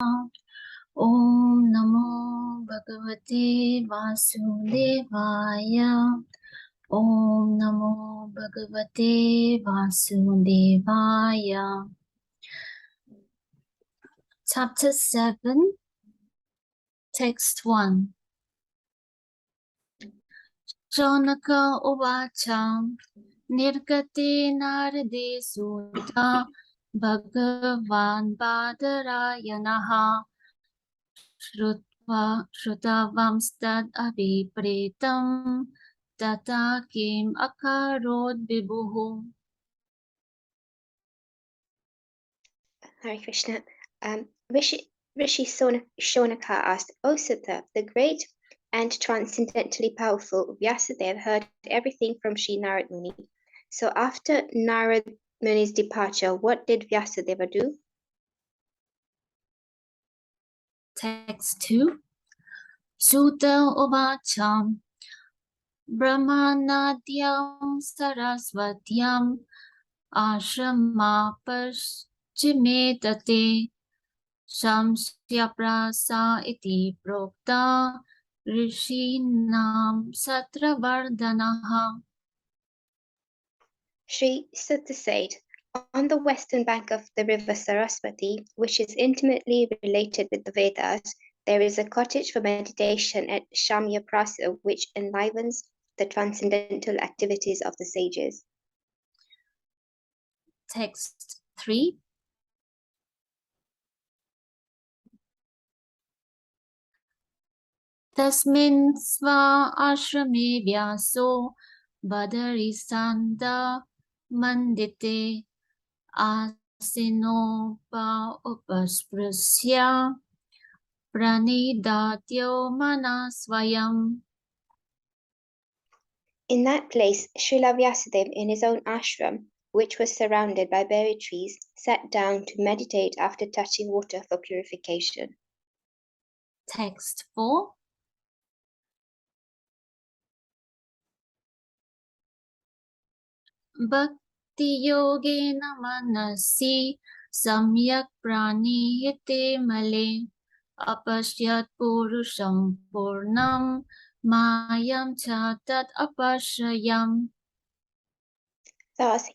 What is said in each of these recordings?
Om Namo Bhagavate Vasudevaya. Om Namo Bhagavate Vasudevaya. Chapter 7, Text 1. Shonaka Uvacha Nirgate Narade Sutta Bhagavan Badarayanaha Shrutavamstad Avipretam Tata Kim Akarod Vibhuhu. Hare Krishna. Rishi Shonaka asked, O Sutta, the great and transcendently powerful Vyasadeva heard everything from Sri Narad Muni. So after Narad Muni's departure, what did Vyasadeva do? Text 2. Sutta Uvacham Brahmanadyam Saraswatyam Ashrama Paschimedate Shamsyaprasa iti prokta Rishinam Satravardhanaha. Sri Sutta said, on the western bank of the river Saraswati, which is intimately related with the Vedas, there is a cottage for meditation at Shamya Prasa, which enlivens the transcendental activities of the sages. Text 3. Tasmin sva ashrame vyaso badarisanda mandite asinopa upasprasya pranidatyo manasvayam. In that place, Srila Vyasadeva, in his own ashram, which was surrounded by berry trees, sat down to meditate after touching water for purification. Text 4. Bhakti yogena manasi samyak pranihite male apashyat purusham purnam mayam cha tat apashyayam. Thus,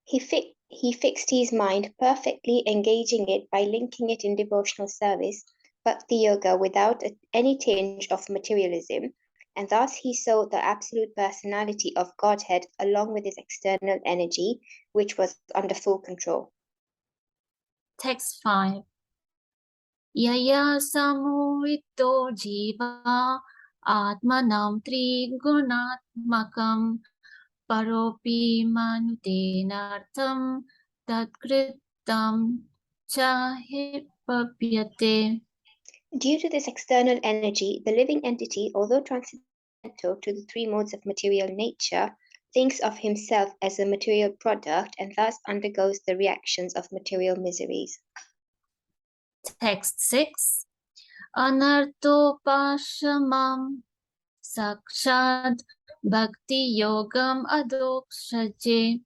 he fixed his mind, perfectly engaging it by linking it in devotional service, bhakti yoga without any tinge of materialism, and thus he saw the absolute personality of Godhead along with his external energy, which was under full control. Text 5. Yaya samuhito jiva atmanam trigunatmakam paropi manutenartham tatkritam chahipapyate. Due to this external energy, the living entity, although transcendental to the three modes of material nature, thinks of himself as a material product and thus undergoes the reactions of material miseries. Text 6. Anartopashamam sakshad bhakti yogam adokshaje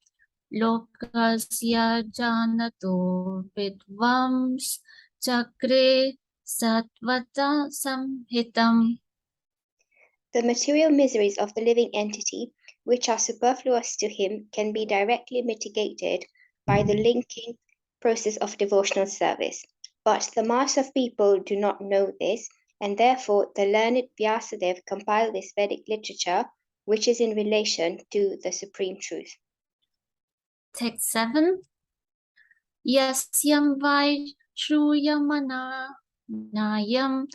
lokasya janato vidvams chakre satvata samhitam. The material miseries of the living entity, which are superfluous to him, can be directly mitigated by the linking process of devotional service. But the mass of people do not know this, and therefore the learned Vyasadeva compiled this Vedic literature, which is in relation to the Supreme Truth. Text 7. Yasyam vai shruyamana nayam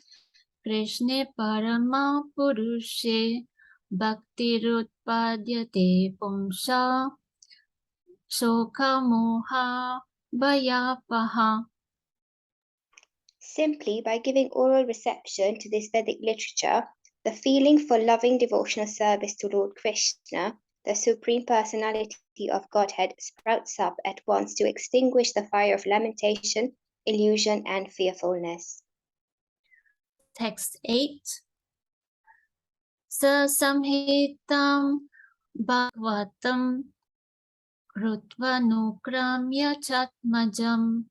Krishne parama purushe bhaktirutpadyate pumsa shokha moha bhayapaha. Simply by giving oral reception to this Vedic literature, the feeling for loving devotional service to Lord Krishna, the Supreme Personality of Godhead, sprouts up at once to extinguish the fire of lamentation, illusion, and fearfulness. Text 8. Sa samhitam bhagavatam krutva nukramya chatmajam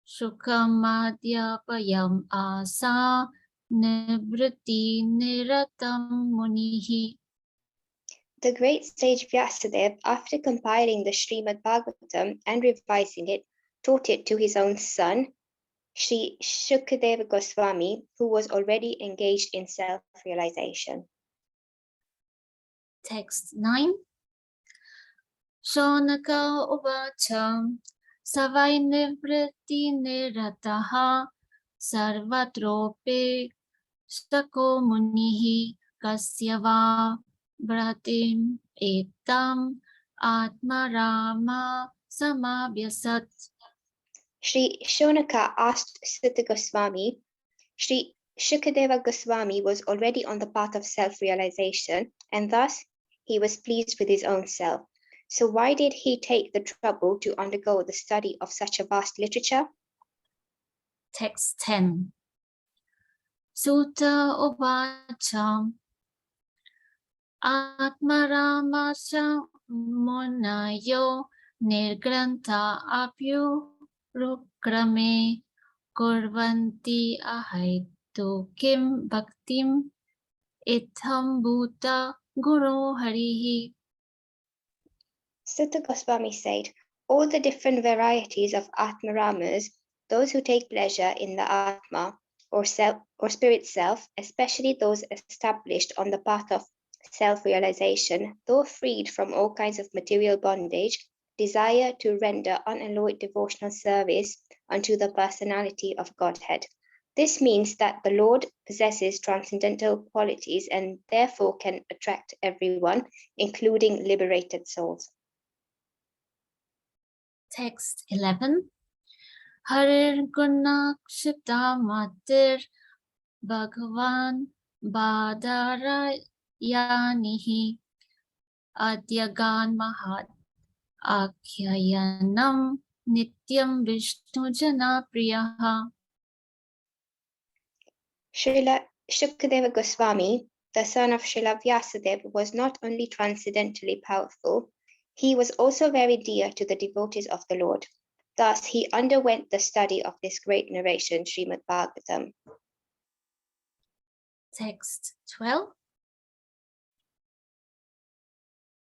Shukamadhyapayam asa nivriti niratam munihi. The great sage Vyasadeva, after compiling the Srimad Bhagavatam and revising it, taught it to his own son, Sri Shukadeva Goswami, who was already engaged in self-realization. Text 9. Shonaka uvacham savai nivriti nirataha sarvatrope stako munihi kasyava vratim etam atmarama samabhyasat. Sri Shonaka asked Sutta Goswami, Sri Shukadeva Goswami was already on the path of self-realization, and thus he was pleased with his own self. So why did he take the trouble to undergo the study of such a vast literature? Text 10. Sutta uvacham Atmaramasya munayo nirgranta apyu rukrame kurvanti ahaitu kim bhaktim itham bhuta guru harihi. Sutta Goswami said, all the different varieties of Atmaramas, those who take pleasure in the Atma or self or spirit self, especially those established on the path of self-realization, though freed from all kinds of material bondage, desire to render unalloyed devotional service unto the personality of Godhead. This means that the Lord possesses transcendental qualities and therefore can attract everyone, including liberated souls. Text 11. Harir gunakshita matir Bhagavan Badarayanihi Adyagan Mahat Akhyayanam Nityam Vishnu Jana Priyaha. Srila Shukadeva Goswami, the son of Srila Vyasadeva, was not only transcendently powerful, he was also very dear to the devotees of the Lord. Thus, he underwent the study of this great narration, Srimad Bhagavatam. Text 12.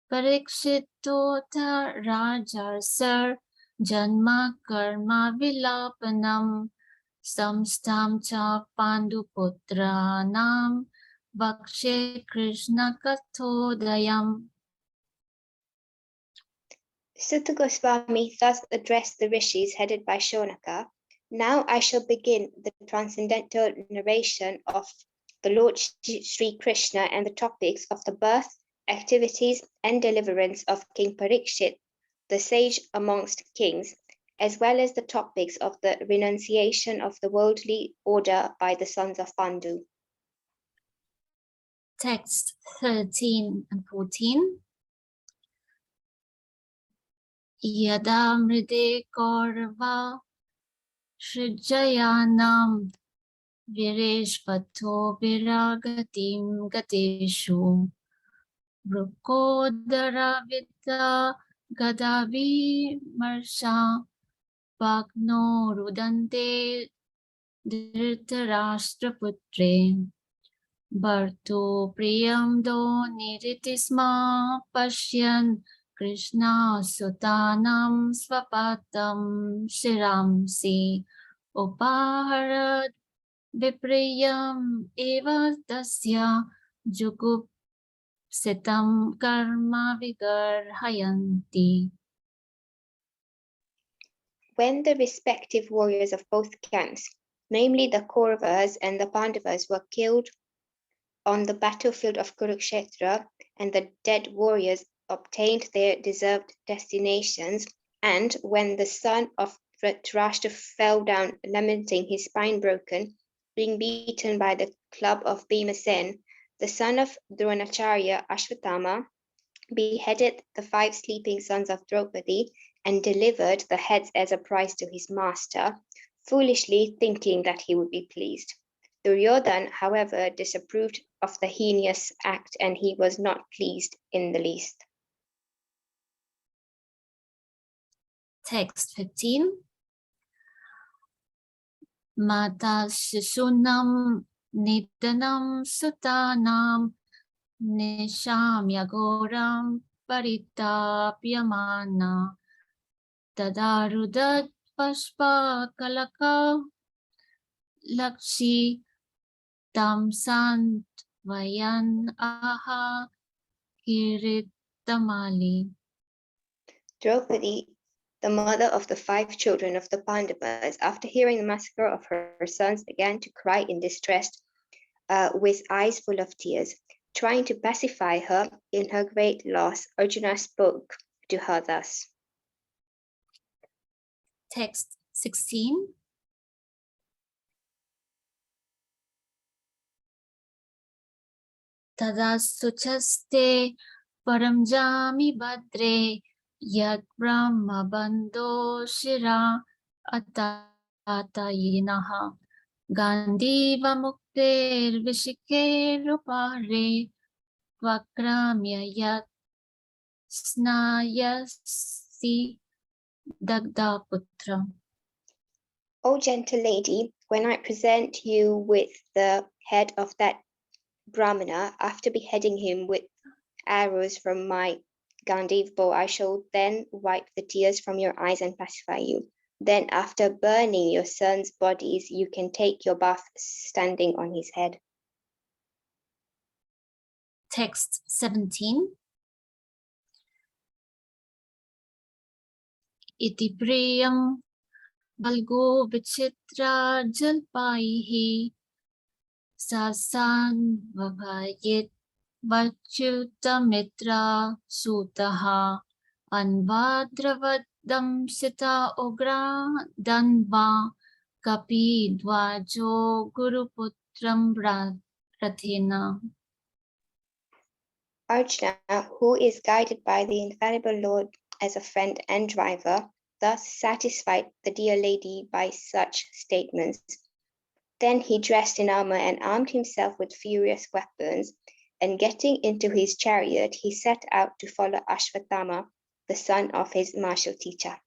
Parikshitota Rajarsar Janma Karma Vilapanam Samstam Cha Panduputranam Vakshe Krishna Kathodayam. Sutta Goswami thus addressed the rishis headed by Shonaka. Now I shall begin the transcendental narration of the Lord Sri Krishna and the topics of the birth, activities, and deliverance of King Parikshit, the sage amongst kings, as well as the topics of the renunciation of the worldly order by the sons of Pandu. Text 13 and 14. Yada mride korva shrijayanam vireshvato viragatim gateshu Rukodara vidya gadavi marsha Bhagno rudante dhritarashtraputre Bhartu priyam do niritisma pashyan Krishna sutanam swapatam shiramsi Upaharad vipriyam eva tasya jugup Sitam karma vigarhayanti. When the respective warriors of both camps, namely the Kauravas and the Pandavas, were killed on the battlefield of Kurukshetra, and the dead warriors obtained their deserved destinations, and when the son of Dhritarashtra fell down lamenting, his spine broken, being beaten by the club of Bhimasen, the son of Dronacharya, Ashwatthama, beheaded the 5 sleeping sons of Draupadi and delivered the heads as a prize to his master, foolishly thinking that he would be pleased. Duryodhan, however, disapproved of the heinous act, and he was not pleased in the least. Text 15. Mata Shishunam Nitanam Sutanam Nishamya Goram Paritapyamana Tadarudat Pashpa Kalaka Lakshi Tamsant Vayan Aha Kiritamali. Draupadi, the mother of the 5 children of the Pandavas, after hearing the massacre of her sons, began to cry in distress with eyes full of tears. Trying to pacify her in her great loss, Arjuna spoke to her thus. Text 16. Tada suchaste paramjami badre yad brahma bando shira atatayinaha Gandiva mukter vishike rupare vakramya yat snayasi dagda putra. O gentle lady, when I present you with the head of that Brahmana, after beheading him with arrows from my Gandiv bow, I shall then wipe the tears from your eyes and pacify you. Then, after burning your sons' bodies, you can take your bath standing on his head. Text 17. Iti priyam balgo vichitra jalpaihi sasan vavayit vachutamitra sutaha anvadravadam sita ogra danva kapi dvajo guruputram rathena. Arjuna, who is guided by the infallible Lord as a friend and driver, thus satisfied the dear lady by such statements. Then he dressed in armor and armed himself with furious weapons, and getting into his chariot, he set out to follow Ashwatthama, the son of his martial teacher.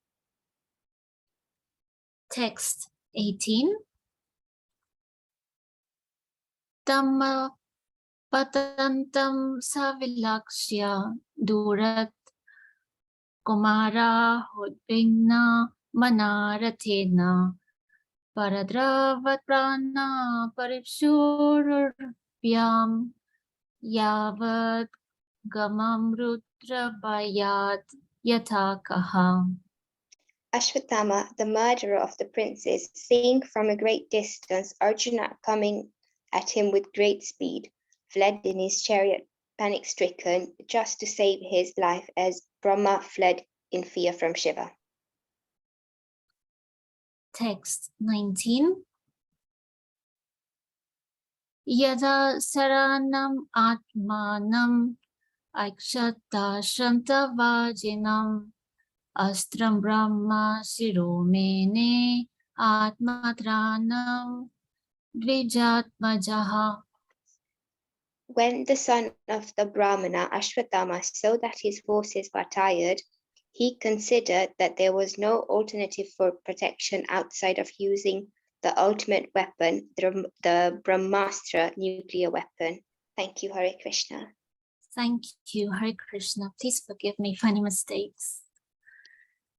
Text 18. Tamma patantam savilakshya durat kumara hudvigna manarathena paradravat prana paripsururpyam yavat gamam rudra bayat yatakaha. Ashwatthama, the murderer of the princes, seeing from a great distance Arjuna coming at him with great speed, fled in his chariot, panic-stricken, just to save his life as Brahma fled in fear from Shiva. Text 19. Yada saranam atmanam aikshata shantavajinam astram brahma siromene atmatranam dvijatmajaha. When the son of the Brahmana, Ashwatthama, saw that his forces were tired, he considered that there was no alternative for protection outside of using the ultimate weapon, the Brahmastra nuclear weapon. Thank you, Hare Krishna. Thank you, Hare Krishna. Please forgive me for any mistakes.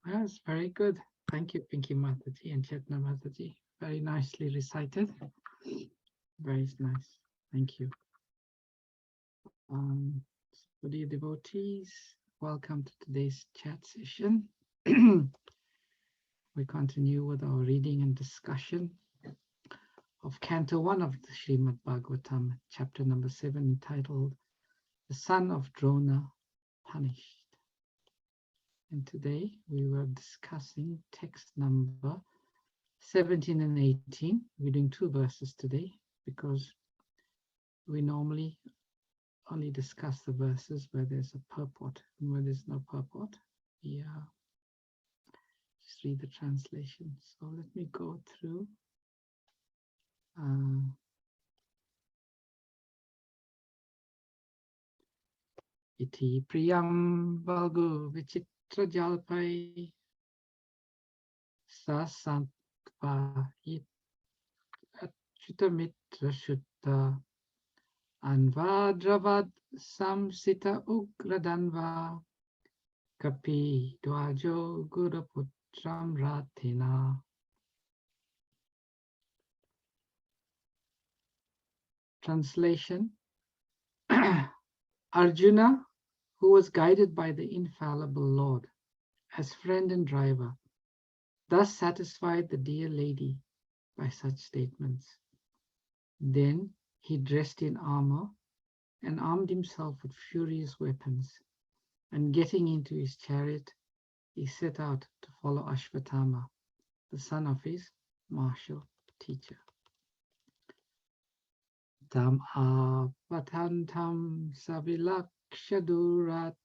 That's very good. Thank you, Pinky Mataji and Chetna Mataji. Very nicely recited. Very nice. Thank you. So dear devotees, welcome to today's chat session. We continue with our reading and discussion of Canto 1 of the Srimad Bhagavatam, chapter number 7, entitled The Son of Drona Punished. And today we were discussing text number 17 and 18. We're doing 2 verses today because we normally only discuss the verses where there's a purport, and where there's no purport, we just read the translation. So let me go through. Iti priyam valgu vichitra jalpai sasankva Shutamitra Shutta Anvadravad Samsita Ugradanva Kapi Dwajo Guruputram Ratina. Translation. Arjuna, who was guided by the infallible Lord as friend and driver, thus satisfied the dear lady by such statements. Then he dressed in armor and armed himself with furious weapons, and getting into his chariot, he set out to follow Ashvatthama, the son of his martial teacher. Tam avatantam savilakshadurat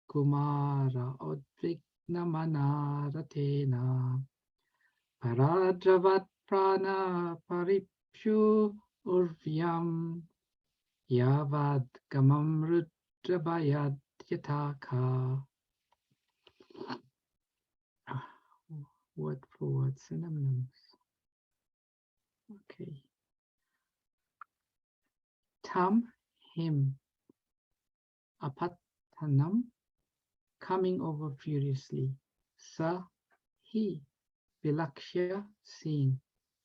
kumara udvignamanaratena paradravat prana paripshu urvyam yavad gamam rudrabayad yataka. Word for word synonyms. Okay. Tam, him. Apatanam, coming over furiously. Sa, he. Vilakshya, seeing.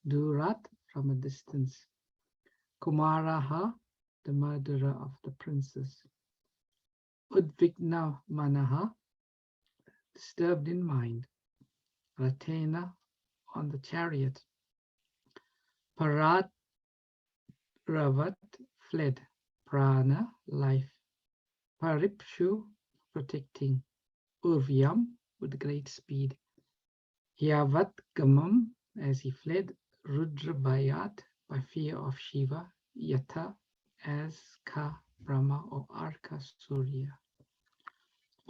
Durat, from a distance. Kumaraha, the murderer of the princess. Udvigna manaha, disturbed in mind. Ratena, on the chariot. Parat Ravat, fled. Prana, life. Paripshu, protecting. Urvyam, with great speed. Yavat Gamam, as he fled. Rudra Bayat, by fear of Shiva. Yata, as Ka Brahma or Arka Surya.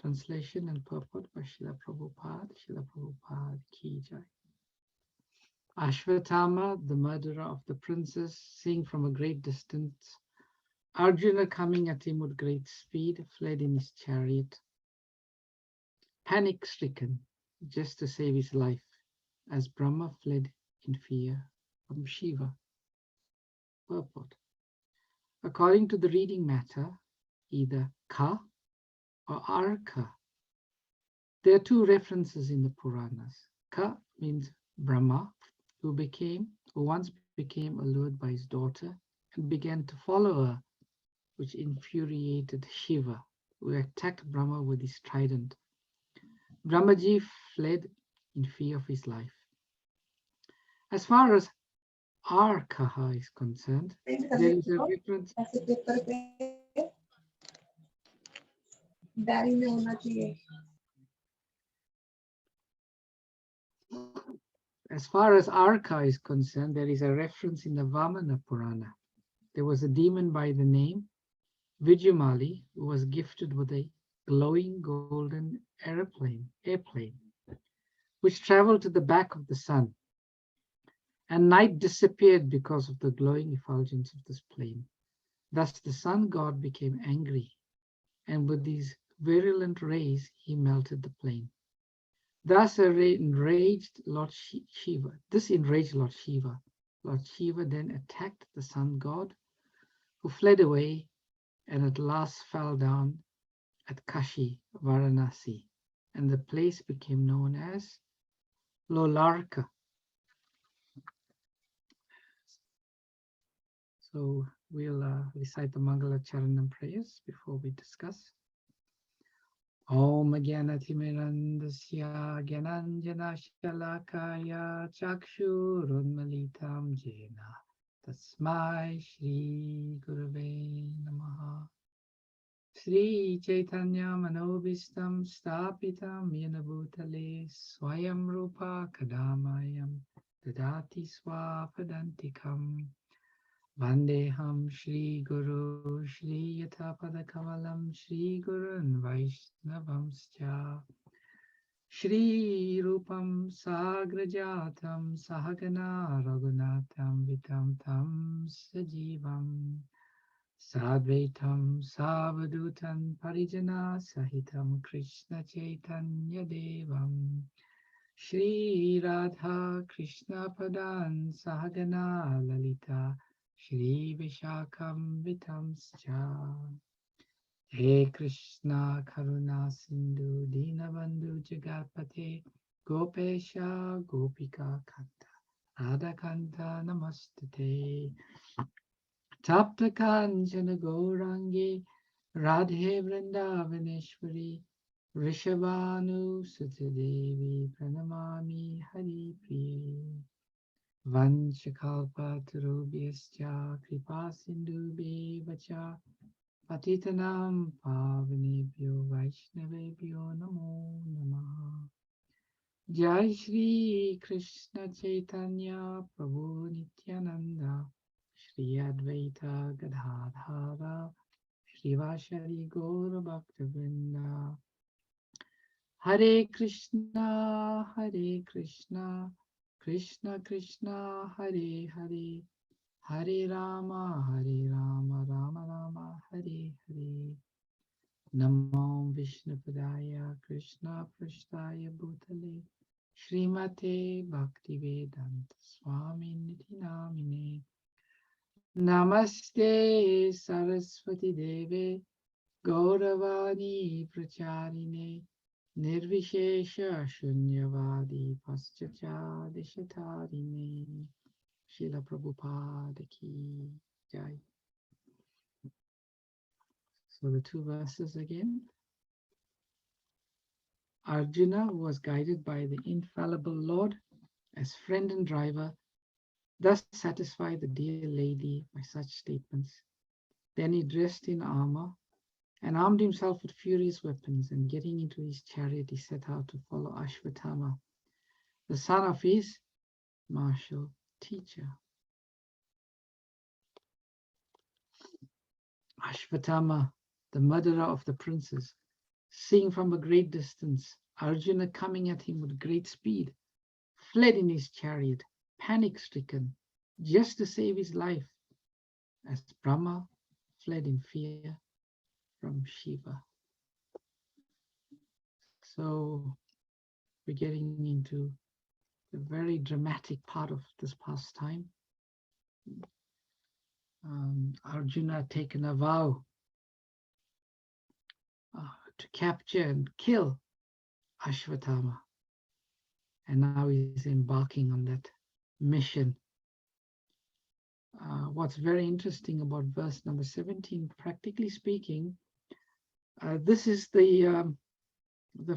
Translation and purport by Srila Prabhupada Ki Jai. Ashvatthama, the murderer of the princess, seeing from a great distance Arjuna coming at him with great speed, fled in his chariot, panic-stricken, just to save his life, as Brahma fled in fear from Shiva. Purport. According to the reading matter, either Ka or Arka. There are two references in the Puranas. Ka means Brahma, who once became allured by his daughter and began to follow her, which infuriated Shiva, who attacked Brahma with his trident. Brahmaji fled in fear of his life. As far as Arkaha is concerned, there is a reference. As far as Arka is concerned, there is a reference in the Vamana Purana. There was a demon by the name Vijayamali who was gifted with a glowing golden airplane, which traveled to the back of the sun. And night disappeared because of the glowing effulgence of this plane. Thus the sun god became angry, and with these virulent rays he melted the plane. Thus enraged Lord Shiva. This enraged Lord Shiva. Lord Shiva then attacked the sun god, who fled away and at last fell down at Kashi, Varanasi, and the place became known as Lolarka. So we'll recite the Mangala Charanam prayers before we discuss. Om Gyanatimirandasya Gyananjana Shalakaya Chakshurunmalitam Jena Tasmai Shri Gurave Namaha. Sri Chaitanya Manobhistam Stapitam Yena Bhutale Swayam Rupa Kadamayam Dadati Swapadantikam Vandeham Shri Guru Shri Yatapada Kamalam Shri Gurun Vaishnavamscha Shri Rupam Sagrajatam Sahagana Raghunatham Vitam Tam Sajivam Sadvaitam Savadutan Parijana Sahitam Krishna Chaitanya Devam Shri Radha Krishna Padan Sahagana Lalita Shri Vishakam Vitamscha He Krishna Karuna Sindhu Dinabandhu Jagatpate Gopesha Gopika Kanta Radha Kanta Namastate Tapta Kanchana Gaurangi Radhe Vrindavaneshwari Rishabhanu Sutadevi Pranamami Hari Priye Vanchakalpatarubhyascha Kripa Sindhubhe Vacha Patitanam Pavanebhyo Vaishnavebhyo Namo Namaha Jai Shri Krishna Chaitanya Prabhu Nityananda Shri Advaita Gadadhara Shivashari Gaura Bhaktivinoda Hare Krishna, Krishna Krishna, Hare Hare, Hare Rama, Rama Rama, Hare Hare. Namo Vishnupadaya, Krishna Prasthaya Bhutale, Srimate Bhaktivedanta Swami Niti Namine. Namaste Saraswati Deve, Gauravani Pracharine. Nirvishesha Shunyavadi Paschacha Dishatarine Srila Prabhupada Ki Jai. So the two verses again. Arjuna, who was guided by the infallible Lord as friend and driver, thus satisfied the dear lady by such statements. Then he dressed in armor and armed himself with furious weapons, and getting into his chariot, he set out to follow Ashvatthama, the son of his martial teacher. Ashvatthama, the murderer of the princes, seeing from a great distance Arjuna coming at him with great speed, fled in his chariot, panic-stricken, just to save his life, as Brahma fled in fear from Shiva. So we're getting into the very dramatic part of this pastime. Arjuna had taken a vow to capture and kill Ashvatthama, and now he's embarking on that mission. What's very interesting about verse number 17, practically speaking, this is the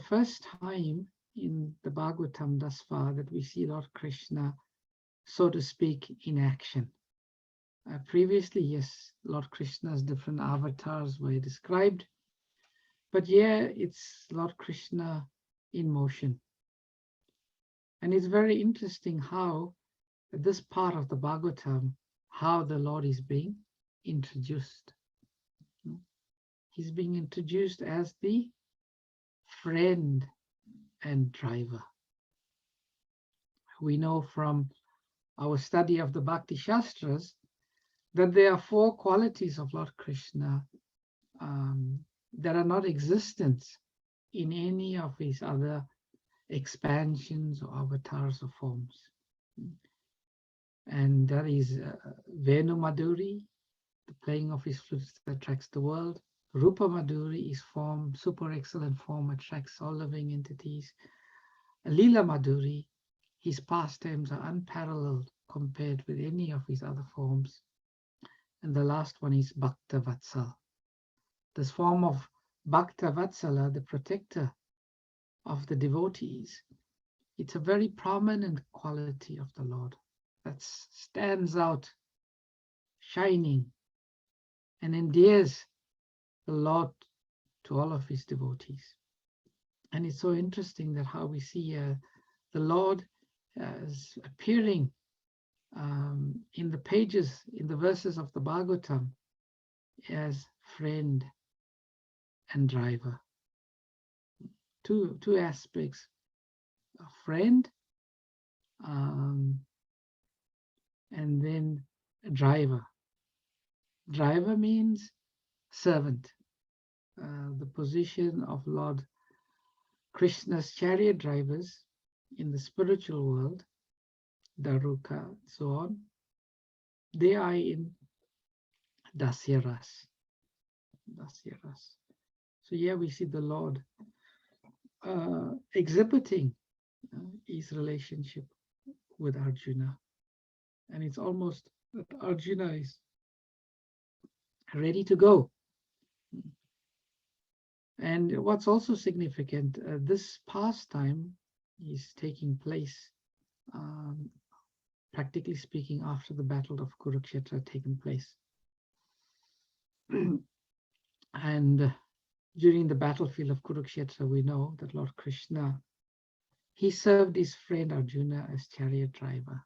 first time in the Bhagavatam thus far that we see Lord Krishna, so to speak, in action. Previously, yes, Lord Krishna's different avatars were described, but here it's Lord Krishna in motion. And it's very interesting how this part of the Bhagavatam, how the Lord is being introduced. He's being introduced as the friend and driver. We know from our study of the Bhakti Shastras that there are four qualities of Lord Krishna that are not existent in any of his other expansions or avatars or forms. And that is Venu Madhuri, the playing of his flute that attracts the world. Rupa Madhuri, his form, super excellent form, attracts all living entities. Lila Madhuri, his pastimes are unparalleled compared with any of his other forms. And the last one is Bhakta Vatsal. This form of Bhakta Vatsala, the protector of the devotees, it's a very prominent quality of the Lord that stands out, shining, and endears the Lord to all of his devotees. And it's so interesting that how we see the Lord as appearing in the pages, in the verses of the Bhagavatam, as friend and driver. Two aspects: a friend, and then a driver. Driver means servant. The position of Lord Krishna's chariot drivers in the spiritual world, Daruka, so on, they are in Dasyaras. So here we see the Lord exhibiting his relationship with Arjuna. And it's almost that Arjuna is ready to go. And what's also significant, this pastime is taking place, practically speaking, after the battle of Kurukshetra had taken place. And during the battlefield of Kurukshetra, we know that Lord Krishna, he served his friend Arjuna as chariot driver.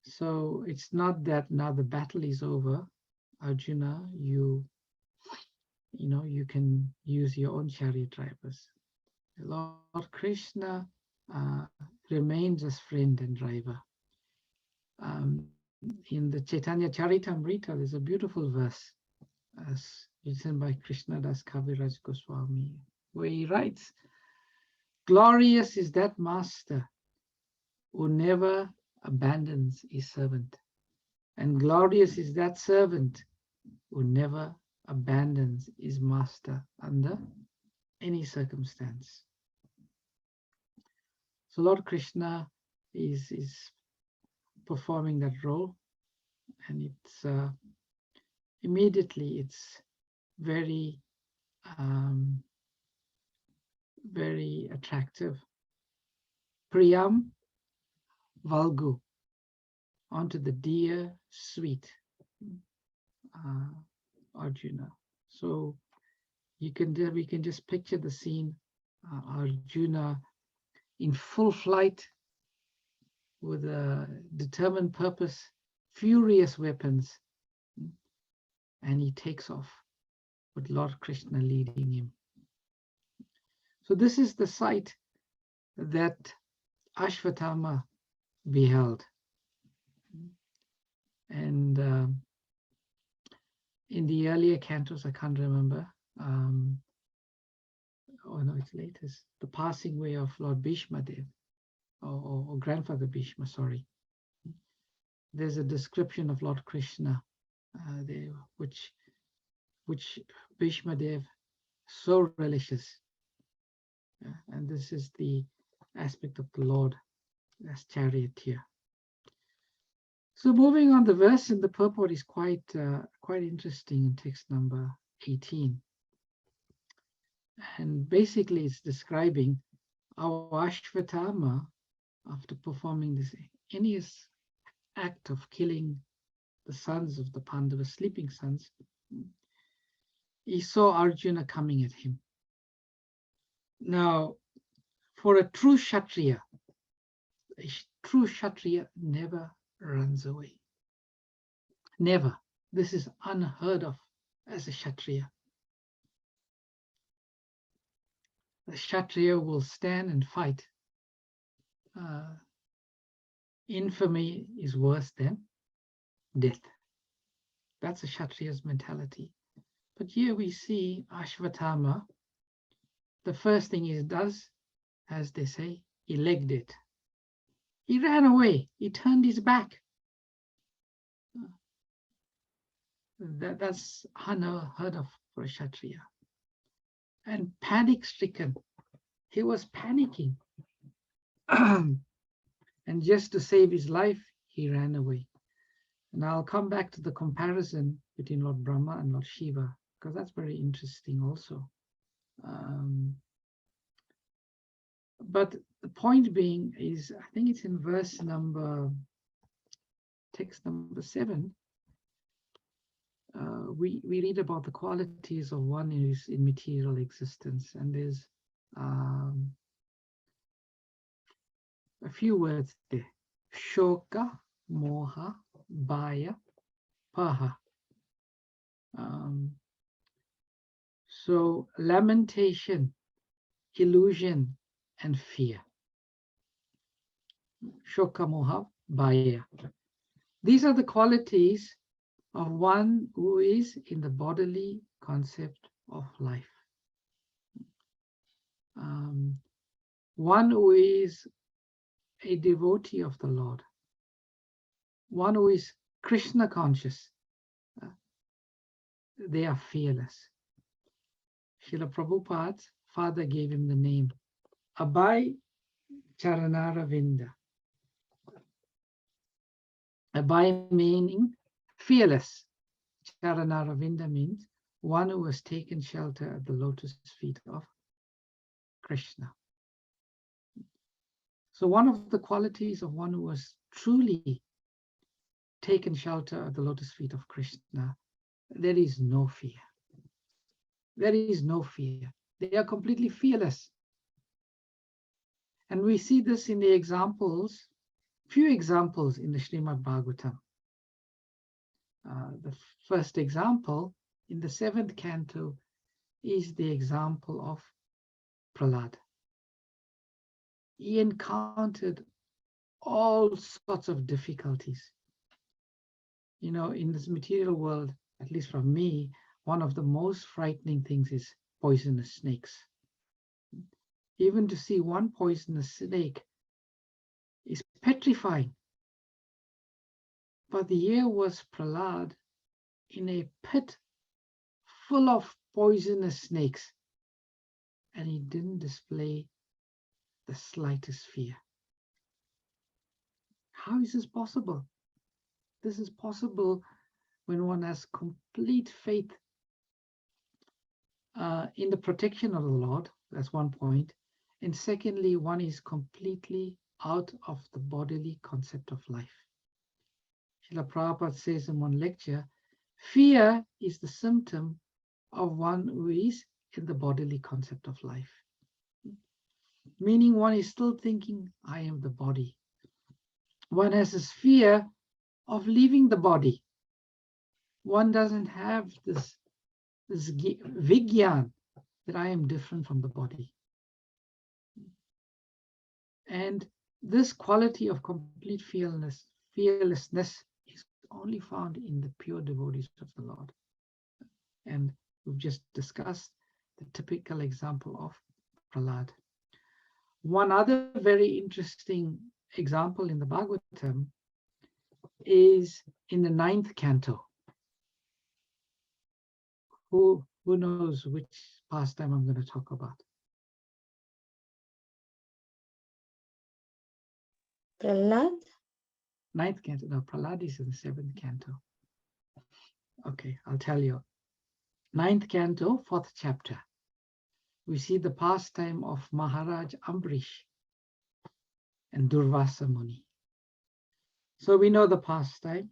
So it's not that now the battle is over, Arjuna, you can use your own chariot drivers. Lord Krishna remains as friend and driver. In the Chaitanya Charitamrita, there's a beautiful verse as written by Krishnadas Kaviraj Goswami, where he writes, "Glorious is that master who never abandons his servant, and glorious is that servant who never abandons his master under any circumstance." So Lord Krishna is performing that role, and it's immediately it's very very attractive. Priyam Valgu, onto the dear sweet Arjuna. So we can just picture the scene, Arjuna in full flight with a determined purpose, furious weapons, and he takes off with Lord Krishna leading him. So this is the sight that Ashvatthama beheld. And in the earlier cantos, I can't remember, oh no, it's latest, the passing away of Lord Bhishma Dev, or grandfather Bhishma, sorry. There's a description of Lord Krishna there, which Bhishma Dev so relishes. And this is the aspect of the Lord as charioteer. So moving on, the verse in the purport is quite interesting in text number 18. And basically it's describing how Ashvatthama, after performing this heinous act of killing the sons of the Pandavas, sleeping sons, he saw Arjuna coming at him. Now, for a true Kshatriya never runs away. Never. This is unheard of as a Kshatriya. The Kshatriya will stand and fight. Infamy is worse than death. That's a Kshatriya's mentality. But here we see Ashvatthama, the first thing he does, as they say, he legged it. He ran away. He turned his back. That's unheard of for a Kshatriya. And panic-stricken, he was panicking. And just to save his life, he ran away. And I'll come back to the comparison between Lord Brahma and Lord Shiva, because that's very interesting also. But the point being is, I think it's in text number 7, we read about the qualities of one who is in material existence, and there's a few words there: shoka, moha, bhaya, paha. So lamentation, illusion, and fear. Shoka, moha, bhaya. These are the qualities of one who is in the bodily concept of life. one who is a devotee of the Lord, one who is Krishna conscious, they are fearless. Srila Prabhupada's father gave him the name Abhay Charanaravinda. Abhay meaning fearless. Charanaravinda means one who has taken shelter at the lotus feet of Krishna. So one of the qualities of one who has truly taken shelter at the lotus feet of Krishna, there is no fear. There is no fear. They are completely fearless. And we see this in the examples, few examples in the Srimad Bhagavatam. The first example in the 7th canto is the example of Prahlad. He encountered all sorts of difficulties. You know, in this material world, at least for me, one of the most frightening things is poisonous snakes. Even to see one poisonous snake is petrifying. But here was Prahlad in a pit full of poisonous snakes, and he didn't display the slightest fear. How is this possible? This is possible when one has complete faith in the protection of the Lord. That's one point. And secondly, one is completely out of the bodily concept of life. Srila Prabhupada says in one lecture, fear is the symptom of one who is in the bodily concept of life. Meaning one is still thinking, I am the body. One has this fear of leaving the body. One doesn't have this vigyan that I am different from the body. And this quality of complete fearlessness is only found in the pure devotees of the Lord. And we've just discussed the typical example of Prahlad. One other very interesting example in the Bhagavatam is in the 9th canto. Who knows which pastime I'm going to talk about? Prahlad? 9th canto. No, Prahlad is in the 7th canto. Okay, I'll tell you. 9th canto, 4th chapter. We see the pastime of Maharaj Ambrish and Durvasa Muni. So we know the pastime.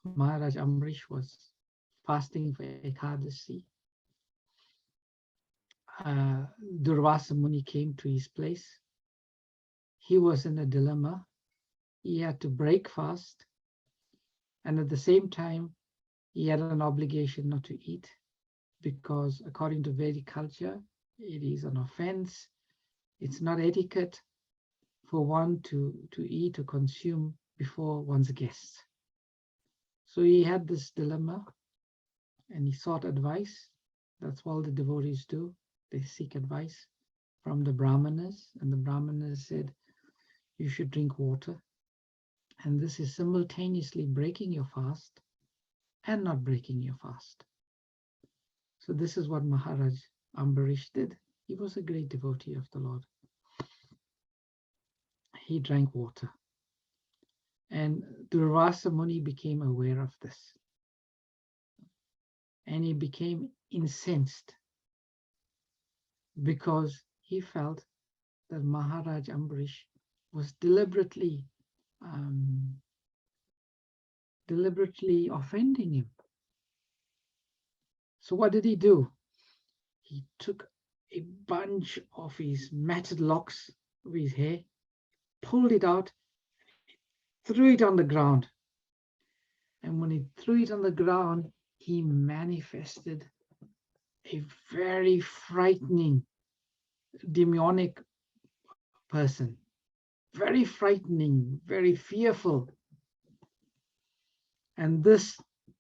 Maharaj Ambrish was fasting for Ekadasi. Durvasa Muni came to his place. He was in a dilemma. He had to break fast, and at the same time, he had an obligation not to eat, because according to Vedic culture, it is an offense. It's not etiquette for one to eat or consume before one's guests. So he had this dilemma, and he sought advice. That's all the devotees do. They seek advice from the Brahmanas, and the Brahmanas said, you should drink water. And this is simultaneously breaking your fast and not breaking your fast. So this is what Maharaj Ambarish did. He was a great devotee of the Lord. He drank water. And Durvasa Muni became aware of this. And he became incensed because he felt that Maharaj Ambarish was deliberately offending him. So what did he do? He took a bunch of his matted locks of his hair, pulled it out, threw it on the ground. And when he threw it on the ground, he manifested a very frightening, demonic person. Very frightening, very fearful. And this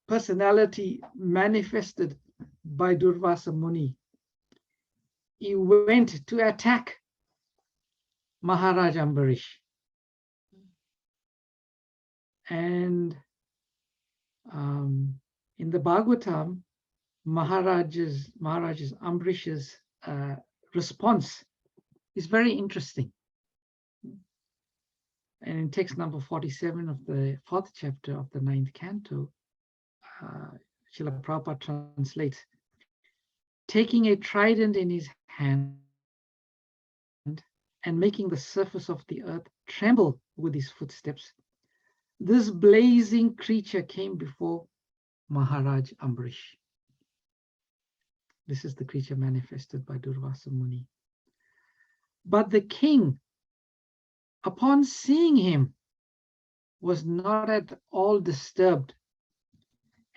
personality manifested by Durvasa Muni. He went to attack Maharaj Ambarish. And in the Bhagavatam, Maharaj's Ambarish's response is very interesting. And in text number 47 of the 4th chapter of the 9th canto, Srila Prabhupada translates, taking a trident in his hand and making the surface of the earth tremble with his footsteps, this blazing creature came before Maharaj Ambarish. This is the creature manifested by Durvasa Muni. But the king, upon seeing him, was not at all disturbed,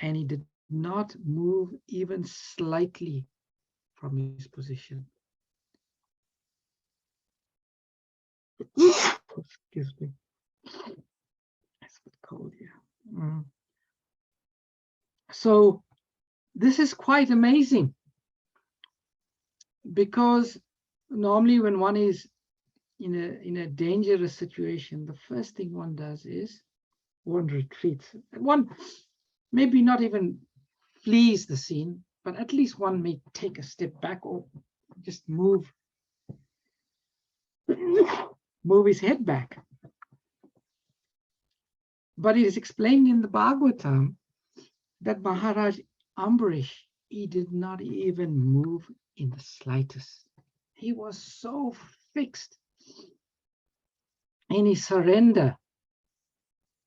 and he did not move even slightly from his position. Excuse me. It's a bit cold here. So this is quite amazing, because normally when one is in a dangerous situation, the first thing one does is one retreats. One maybe not even flees the scene, but at least one may take a step back or just move his head back. But it is explained in the Bhagavatam that Maharaj Ambarish, he did not even move in the slightest. He was so fixed in his surrender,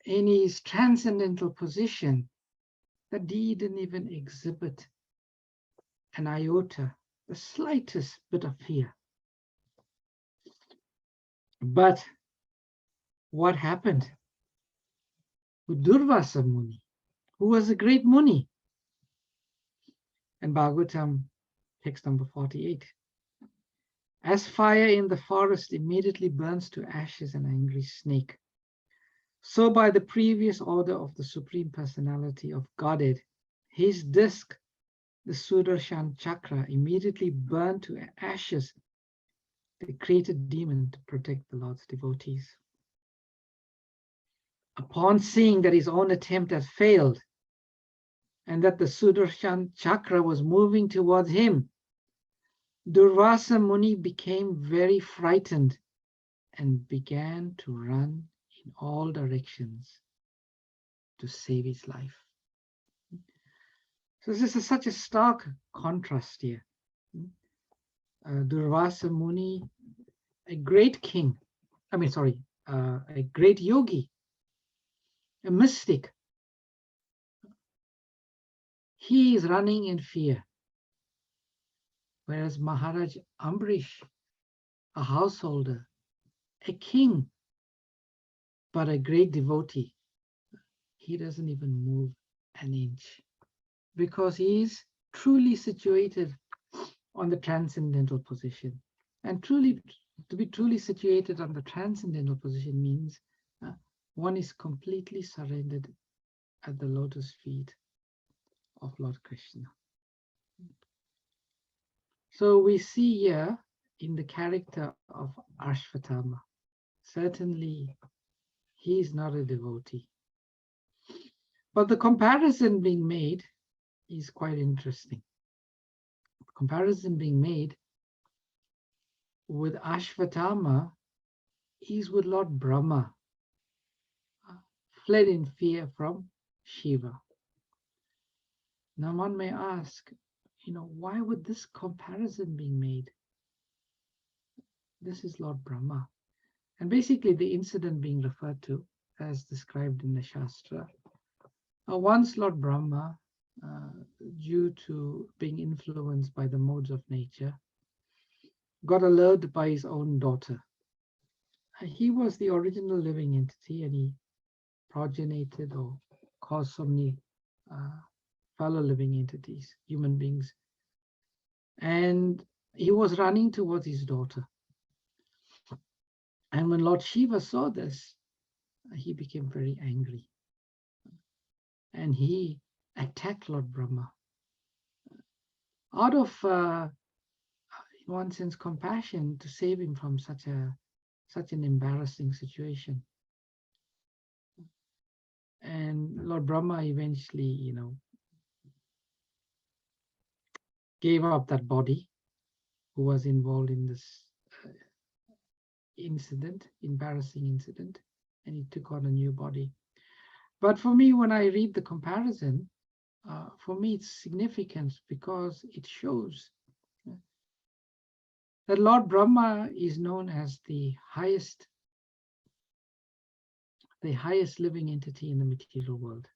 in his transcendental position, that he didn't even exhibit an iota, the slightest bit of fear. But what happened with Durvasa Muni, who was a great Muni? And Bhagavatam, text number 48. As fire in the forest immediately burns to ashes an angry snake, so by the previous order of the Supreme Personality of Godhead, his disc, the Sudarshan Chakra, immediately burned to ashes the created demon to protect the Lord's devotees. Upon seeing that his own attempt had failed and that the Sudarshan Chakra was moving towards him, Durvasa Muni became very frightened and began to run in all directions to save his life. So this is such a stark contrast here. Durvasa Muni, a great king, a great yogi, a mystic, he is running in fear. Whereas Maharaj Ambarish, a householder, a king, but a great devotee, he doesn't even move an inch, because he is truly situated on the transcendental position. And to be truly situated on the transcendental position means one is completely surrendered at the lotus feet of Lord Krishna. So we see here in the character of Ashvatthama, certainly he is not a devotee. But the comparison being made is quite interesting. The comparison being made with Ashvatthama is with Lord Brahma, fled in fear from Shiva. Now one may ask, why would this comparison be made? This is Lord Brahma. And basically the incident being referred to, as described in the Shastra, once Lord Brahma, due to being influenced by the modes of nature, got allured by his own daughter. He was the original living entity, and he progenited or caused so many fellow living entities, human beings. And he was running towards his daughter. And when Lord Shiva saw this, he became very angry. And he attacked Lord Brahma. Out of, in one sense, compassion to save him from such a such an embarrassing situation. And Lord Brahma eventually, gave up that body who was involved in this embarrassing incident, and he took on a new body. But for me, when I read the comparison, for me it's significant because it shows that Lord Brahma is known as the highest living entity in the material world.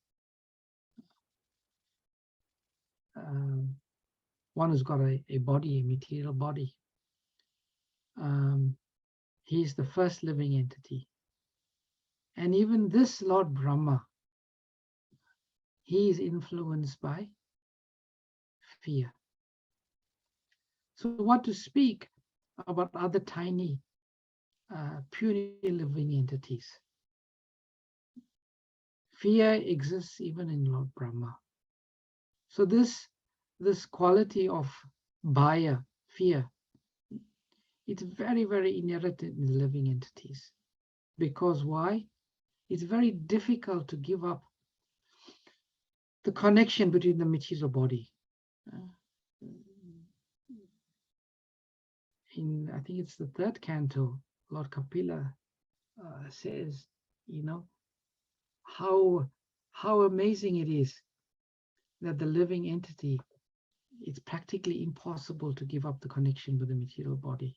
One who's got a body, a material body. He's the first living entity. And even this Lord Brahma, he is influenced by fear. So what to speak about other tiny, puny living entities? Fear exists even in Lord Brahma. So this quality of bhaya, fear, it's very, very inherent in the living entities. Because why? It's very difficult to give up the connection between the material body. In, I think it's the third canto, Lord Kapila says, how amazing it is that the living entity, it's practically impossible to give up the connection with the material body.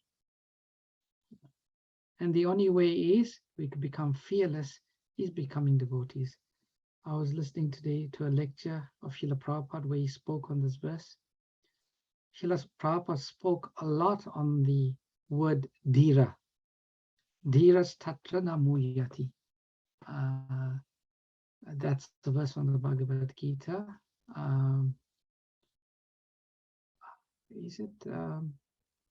And the only way is we can become fearless is becoming devotees. I was listening today to a lecture of Srila Prabhupada where he spoke on this verse. Srila Prabhupada spoke a lot on the word dhira. Dhiras tatra namuyati. That's the verse from the Bhagavad Gita. Is it,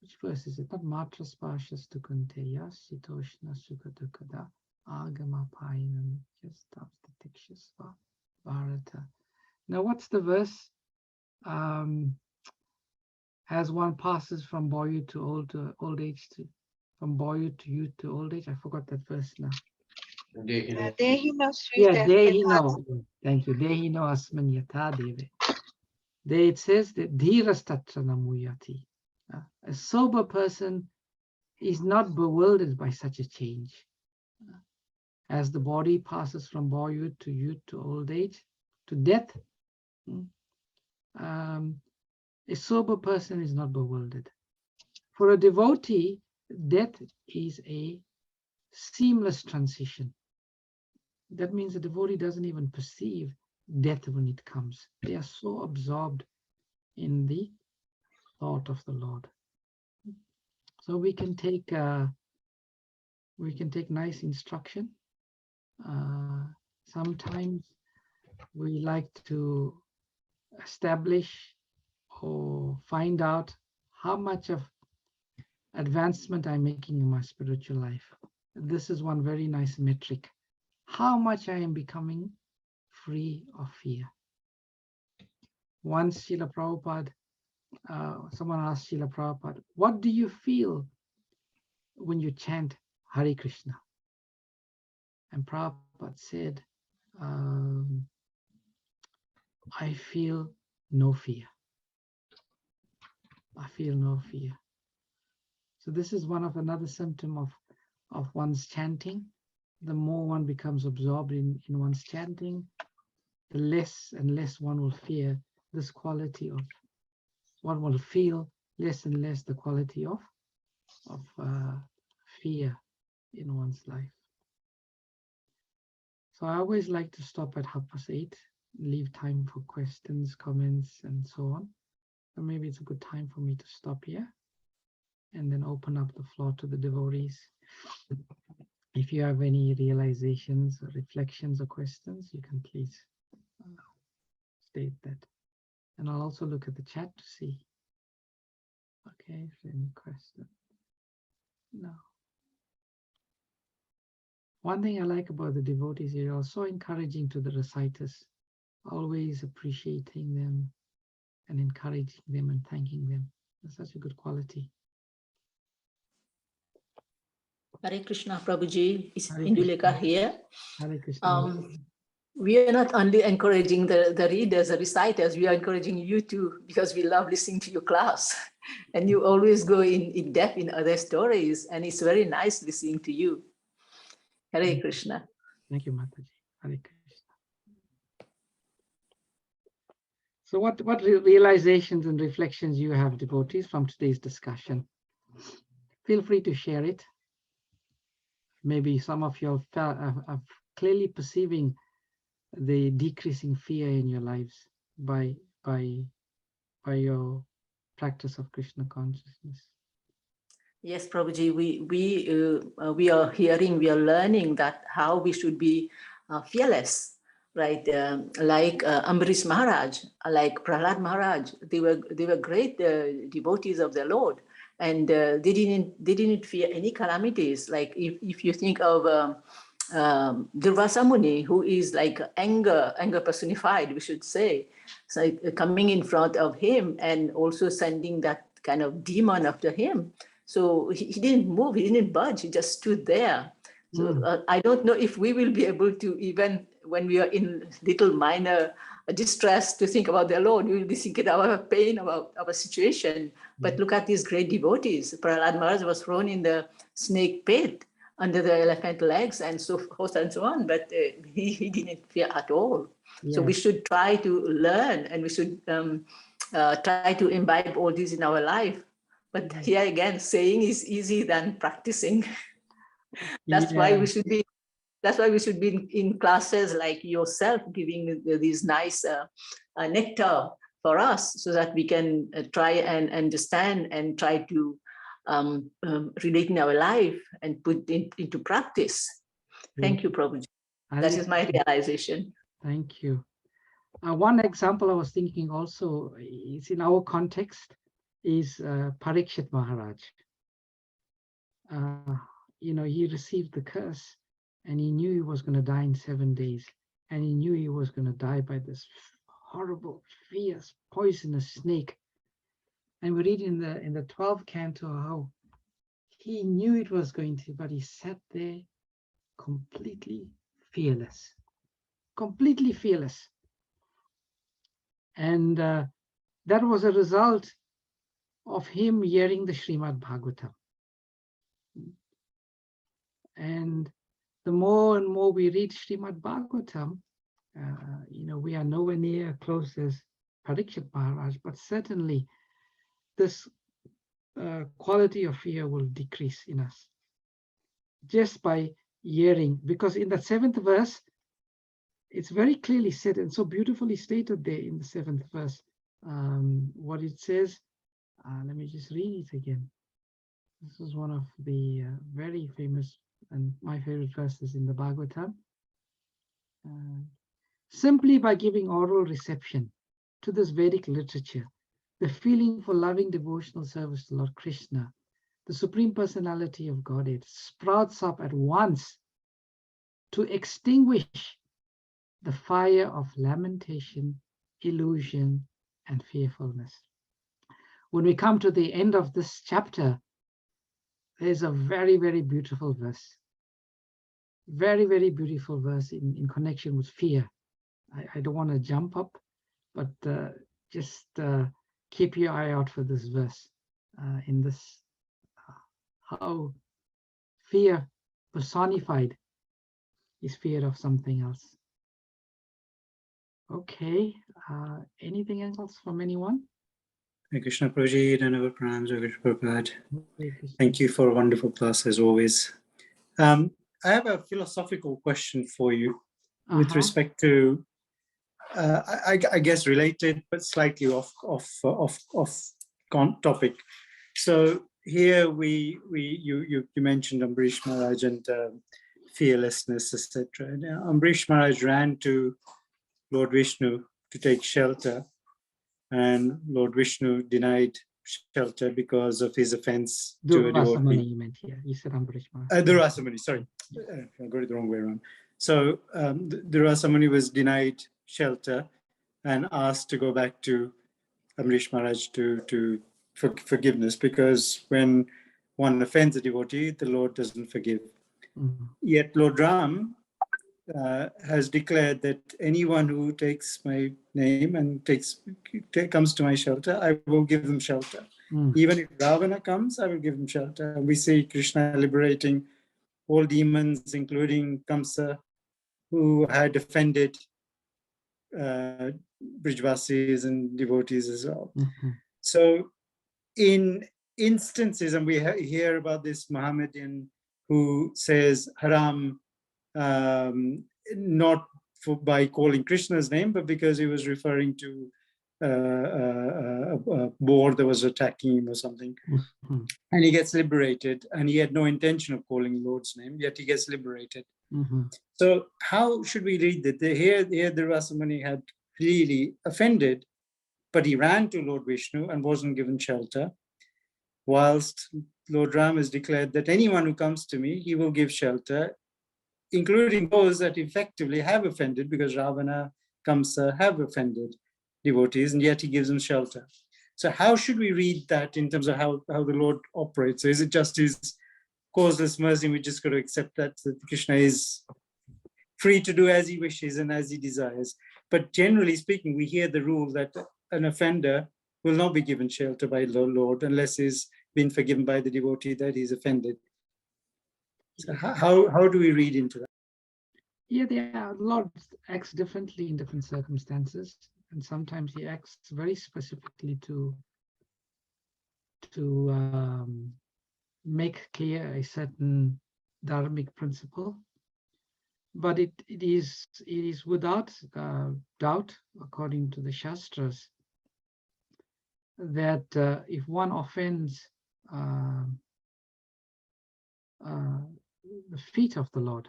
which verse is it? Not matras pashas tu kunteya, sitoshna sukadukada, agama painam yastabstatikshasva bharata. Now, what's the verse? As one passes from boyhood to old age, from boyhood to youth to old age. I forgot that verse now. Yeah, Dehino. Thank you. Dehino asman yata deve. There it says that dhiras tatra namuyati. A sober person is not bewildered by such a change. As the body passes from boyhood to youth to old age to death, a sober person is not bewildered. For a devotee, death is a seamless transition. That means the devotee doesn't even perceive death when it comes. They are so absorbed in the thought of the Lord. So we can take nice instruction. Sometimes we like to establish or find out how much of advancement I'm making in my spiritual life. This is one very nice metric. How much I am becoming free of fear. Once Srila Prabhupada, someone asked Srila Prabhupada, what do you feel when you chant Hare Krishna? And Prabhupada said, I feel no fear. I feel no fear. So this is another symptom of one's chanting. The more one becomes absorbed in one's chanting, the less and less one will fear this quality of, one will feel less and less the quality of fear in one's life. So I always like to stop at 8:30, leave time for questions, comments, and so on. So maybe it's a good time for me to stop here and then open up the floor to the devotees. If you have any realizations or reflections or questions, you can please state that. And I'll also look at the chat to see. Okay, if there are any questions. No. One thing I like about the devotees, they're also encouraging to the reciters, always appreciating them and encouraging them and thanking them. That's such a good quality. Hare Krishna, Prabhuji. Is Hare Indulekha Krishna. here. Hare Krishna. We are not only encouraging the readers, the reciters, we are encouraging you too, because we love listening to your class. And you always go in depth in other stories, and it's very nice listening to you. Hare Krishna. Thank you, Mataji. Hare Krishna. So what realizations and reflections you have, devotees, from today's discussion? Feel free to share it. Maybe some of you are clearly perceiving the decreasing fear in your lives by your practice of Krishna consciousness. Yes, Prabhuji, we are hearing, we are learning that how we should be fearless, right? Like Ambarish Maharaj, like Prahlad Maharaj, they were great devotees of the Lord, and they didn't fear any calamities. Like if you think of Durvasa Muni, who is like anger personified, we should say, so coming in front of him and also sending that kind of demon after him. So he didn't move, he didn't budge, he just stood there. So I don't know if we will be able to, even when we are in little minor distress, to think about the Lord. We will be thinking about our pain, about our situation. But look at these great devotees. Prahlad Maharaj was thrown in the snake pit under the elephant legs and so forth and so on, but he didn't fear at all. Yes. So we should try to learn, and we should try to imbibe all these in our life. But here again, saying is easy than practicing. That's why we should be. That's why we should be in classes like yourself, giving these nice nectar for us, so that we can try and understand and try to relate in our life and put into practice. Thank you, Prabhuji. That is my realization. Thank you. One example I was thinking also is in our context is Parikshit Maharaj. He received the curse, and he knew he was going to die in 7 days, and he knew he was going to die by this horrible, fierce, poisonous snake. And we read in the 12th canto how he knew it was going to, but he sat there completely fearless. Completely fearless. And that was a result of him hearing the Srimad Bhagavatam. And the more and more we read Srimad Bhagavatam, we are nowhere near close as Parikshit Maharaj, but certainly this quality of fear will decrease in us just by hearing, because in the 7th verse, it's very clearly said and so beautifully stated there in the 7th verse, what it says. Let me just read it again. This is one of the very famous and my favorite verses in the Bhagavatam. Simply by giving oral reception to this Vedic literature, the feeling for loving devotional service to Lord Krishna, the Supreme Personality of Godhead, sprouts up at once to extinguish the fire of lamentation, illusion, and fearfulness. When we come to the end of this chapter, there's a very, very beautiful verse. Very, very beautiful verse in connection with fear. I don't want to jump up, but just keep your eye out for this verse in this, how fear personified is fear of something else. Okay, anything else from anyone? Hare Krishna Prabhuji, Dhanavad Pranam, Jai Krishna Prabhupada. Thank you for a wonderful class as always. I have a philosophical question for you with respect to, I guess related but slightly off topic. So here you mentioned Ambarish Maharaj and fearlessness, etc. Ambarish Maharaj ran to Lord Vishnu to take shelter, and Lord Vishnu denied shelter because of his offense to a devotee. You meant here. You said Ambarish Maharaj. Durvasa Muni, sorry. I got it the wrong way around. So Durvasa Muni was denied shelter and asked to go back to Ambarish Maharaj to for forgiveness, because when one offends a devotee, the Lord doesn't forgive. Mhm. Yet Lord Ram has declared that anyone who takes my name and comes to my shelter, I will give them shelter. Mm. Even if Ravana comes, I will give him shelter. We see Krishna liberating all demons, including Kamsa, who had offended Brijvasis and devotees as well. Mhm. So in instances, and we hear about this Mohammedan who says haram, not by calling Krishna's name, but because he was referring to a boar that was attacking him or something. Mhm. And he gets liberated, and he had no intention of calling Lord's name, yet he gets liberated. Mhm. So how should we read that? Here the Rasamuni had really offended, but he ran to Lord Vishnu and wasn't given shelter, whilst Lord Ram has declared that anyone who comes to me, he will give shelter, including those that effectively have offended, because Ravana, Kamsa have offended devotees, and yet he gives them shelter. So how should we read that in terms of how the Lord operates? So is it just his causeless mercy, we just got to accept that Krishna is free to do as he wishes and as he desires? But generally speaking, we hear the rule that an offender will not be given shelter by the Lord unless he's been forgiven by the devotee that he's offended. So how do we read into that? Yeah, the Lord acts differently in different circumstances, and sometimes he acts very specifically to make clear a certain dharmic principle. But it is without doubt, according to the Shastras, that if one offends the feet of the Lord,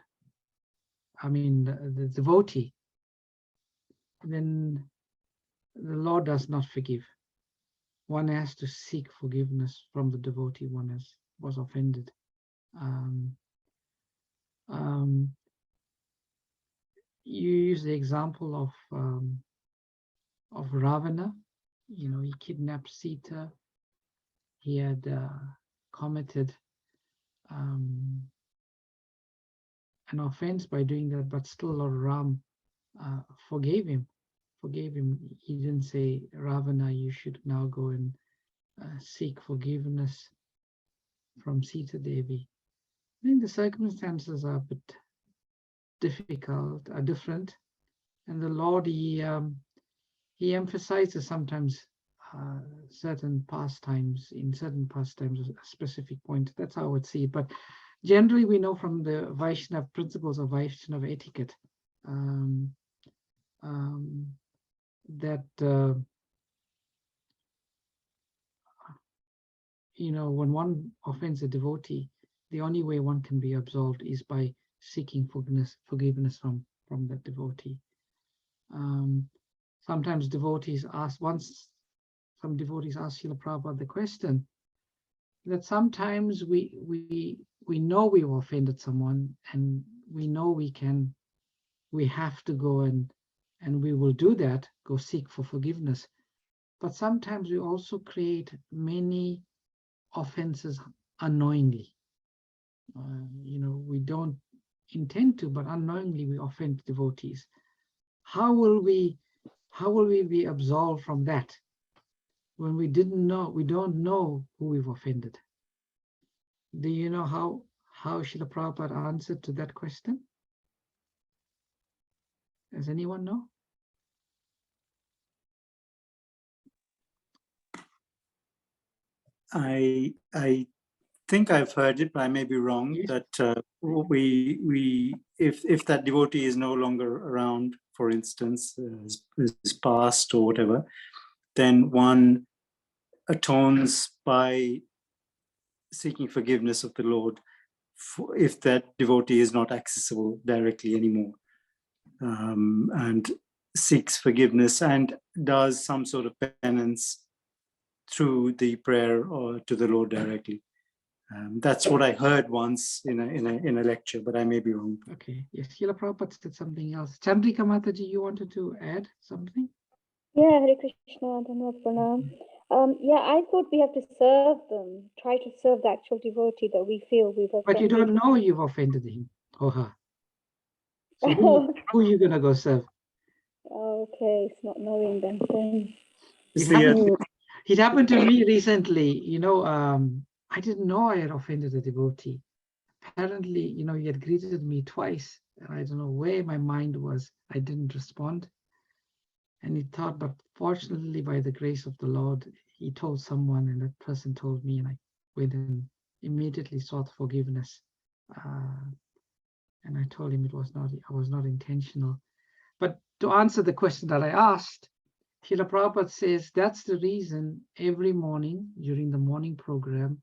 I mean the devotee, then the Lord does not forgive. One has to seek forgiveness from the devotee one was offended. You use the example of Ravana. You know, he kidnapped Sita. He had committed an offense by doing that, but still Lord Ram forgave him. He didn't say, Ravana, you should now go and seek forgiveness from Sita Devi. I think the circumstances are a bit difficult, are different, and the Lord he emphasizes sometimes certain pastimes, a specific point. That's how I would see it. But generally, we know from the Vaishnava principles of Vaishnava etiquette that you know, when one offends a devotee, the only way one can be absolved is by seeking forgiveness from that devotee. Sometimes devotees ask, some devotees ask Srila Prabhupada the question that sometimes we know we've offended someone, and we know we have to go and we will do that, go seek for forgiveness. But sometimes we also create many offenses unknowingly. You know, we don't intend to, but unknowingly we offend devotees. How will we be absolved from that when we don't know who we've offended? Do you know how Srila Prabhupada answered to that question? Does anyone know? I think I've heard it, but I may be wrong. Yes. That we if that devotee is no longer around, for instance, is passed or whatever, then one atones by seeking forgiveness of the Lord if that devotee is not accessible directly anymore, and seeks forgiveness and does some sort of penance through the prayer or to the Lord directly. That's what I heard once in a lecture, but I may be wrong. Okay. Yes, Srila Prabhupada said something else. Chandrika Mataji, you wanted to add something? Yeah, Hare Krishna, Dhanavad Pranam. Yeah, I thought we have to serve them, try to serve the actual devotee that we feel we've offended. But you don't know you've offended him or her. So who are you going to go serve? Okay, it's not knowing them. It happened to me recently. I didn't know I had offended a devotee. Apparently, he had greeted me twice, and I don't know where my mind was. I didn't respond. And he thought, but fortunately, by the grace of the Lord, he told someone, and that person told me, and I went and immediately sought forgiveness. And I told him I was not intentional. But to answer the question that I asked, Srila Prabhupada says that's the reason every morning during the morning program,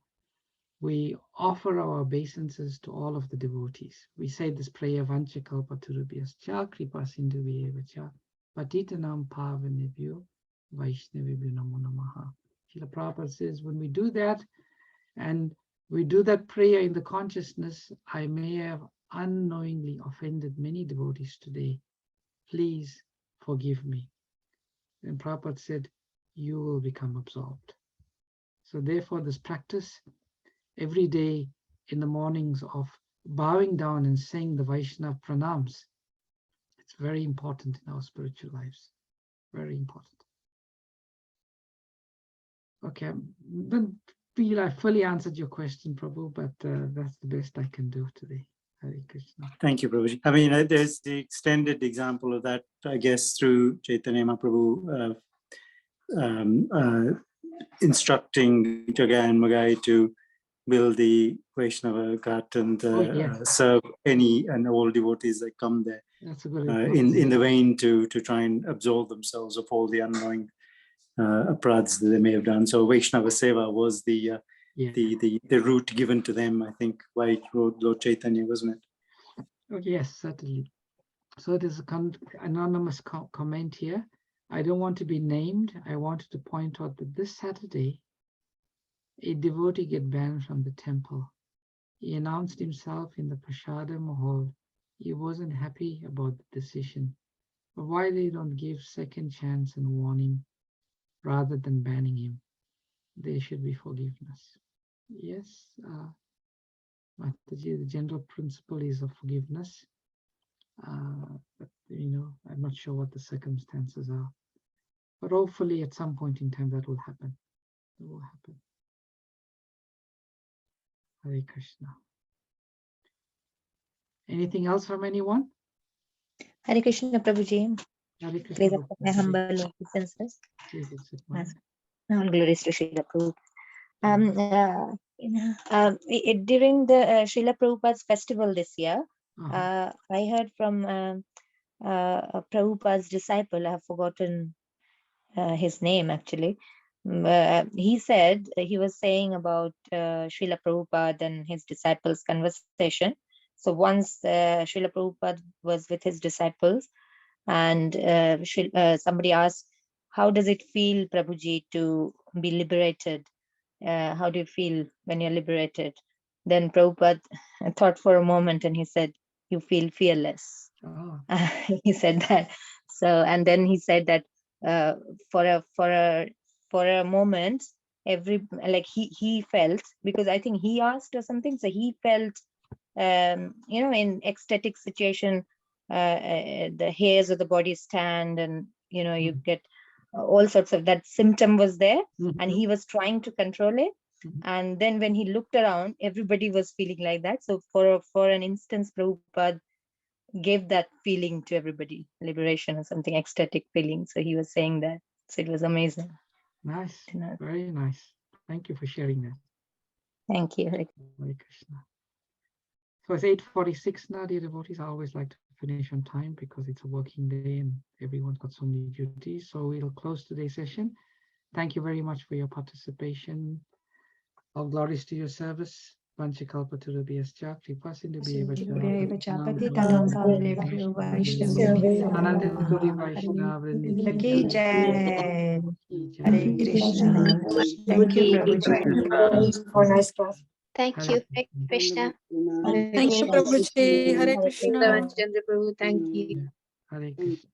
we offer our obeisances to all of the devotees. We say this prayer, Vanchakalpa Turubhyascha Kripa Sindhuvyeva Patitanam Pavanebhyo Vaishnavibhyo Namo Namaha. Srila Prabhupada says when we do that, and we do that prayer in the consciousness, I may have unknowingly offended many devotees today. Please forgive me. And Prabhupada said, you will become absolved. So therefore, this practice every day in the mornings of bowing down and saying the Vaishnava pranams, it's very important in our spiritual lives. Very important. Okay, I don't feel I fully answered your question, Prabhu, but that's the best I can do today. Hare Krishna. Thank you, Prabhuji. I mean, there's the extended example of that, I guess, through Chaitanya Mahaprabhu instructing Jagai and Magai to build the Vaishnava Ghat and serve any and all devotees that come there. That's a good in the vein to try and absolve themselves of all the unknowing aparadhas that they may have done. So Vaishnava Seva was the route given to them, I think, by Lord Chaitanya, wasn't it? Oh, yes, certainly. So there's an anonymous comment here. I don't want to be named. I wanted to point out that this Saturday, a devotee get banned from the temple. He announced himself in the Prasadam hall. He wasn't happy about the decision. But why they don't give second chance and warning rather than banning him? There should be forgiveness. Yes, Mataji, the general principle is of forgiveness. But I'm not sure what the circumstances are. But hopefully at some point in time that will happen. It will happen. Hare Krishna. Anything else from anyone? Hare Krishna, Prabhuji. Hare Please Krishna. accept my humble obeisances. Please accept my All glories to Srila Prabhupada. During the Srila Prabhupada's festival this year, I heard from Prabhupada's disciple. I have forgotten his name actually. He said he was saying about Srila Prabhupada and his disciples' conversation. So once Srila Prabhupada was with his disciples, and somebody asked, "How does it feel, Prabhuji, to be liberated? How do you feel when you're liberated?" Then Prabhupada thought for a moment and he said, "You feel fearless." He said that. So, and then he said that for a moment, he felt, because I think he asked or something, so he felt in ecstatic situation, the hairs of the body stand, and you get all sorts of, that symptom was there, and he was trying to control it. And then when he looked around, everybody was feeling like that. So for an instance, Prabhupada gave that feeling to everybody, liberation or something, ecstatic feeling. So he was saying that. So it was amazing. Nice, very nice. Thank you for sharing that. Thank you. Hare Krishna. So it's 8:46 now, dear devotees. I always like to finish on time because it's a working day and everyone's got so many duties. So we'll close today's session. Thank you very much for your participation. All glories to your service. Vanchakalpa Turubhyascha Kripa Sindhuvyeva Anandakuri Vaishnava Vrindi Ki Jai. Hare Krishna. Thank you, Prabhuji. For nice class. Thank you. Hare Krishna. Thank you, Prabhuji. Hare Krishna. Chandra Prabhu. Thank you. Hare Krishna.